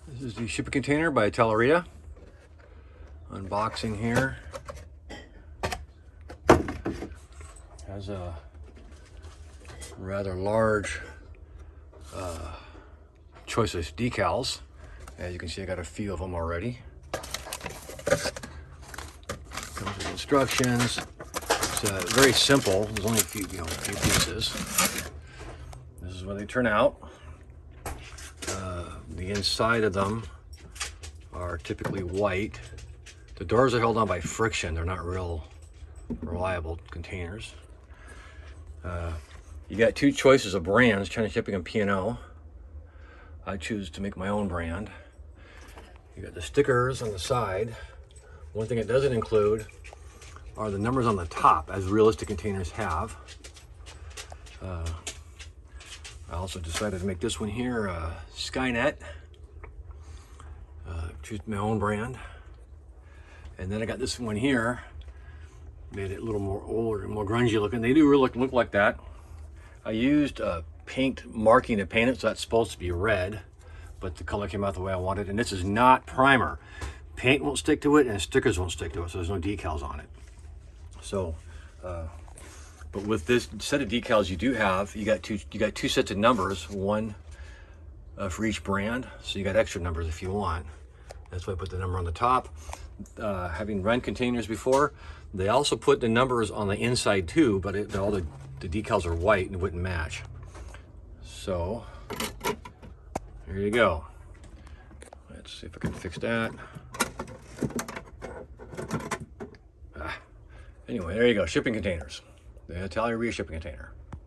This is the shipping container by Italeri. Unboxing here. Has a rather large choice of decals. As you can see, I got a few of them already. Comes with instructions. It's very simple. There's only a few, few pieces. This is what they turn out. The inside of them are typically white. The doors are held on by friction. They're not real reliable containers. You got two choices of brands, China Shipping and P&O. I choose to make my own brand. You got the stickers on the side. One thing it doesn't include are the numbers on the top, as realistic containers have. I also decided to make this one here, Skynet. Choose my own brand. And then I got this one here, made it a little more older, more grungy looking. They do really look like that. I used paint marking to paint it, so that's supposed to be red, but the color came out the way I wanted. And this is not primer. Paint won't stick to it, and stickers won't stick to it, so there's no decals on it. So, but with this set of decals you do have, you got two sets of numbers, one for each brand. So you got extra numbers if you want. That's why I put the number on the top. Having run containers before, they also put the numbers on the inside too, but all the decals are white and it wouldn't match. So here you go. Let's see if I can fix that. Anyway, there you go, shipping containers. The Italeri shipping container.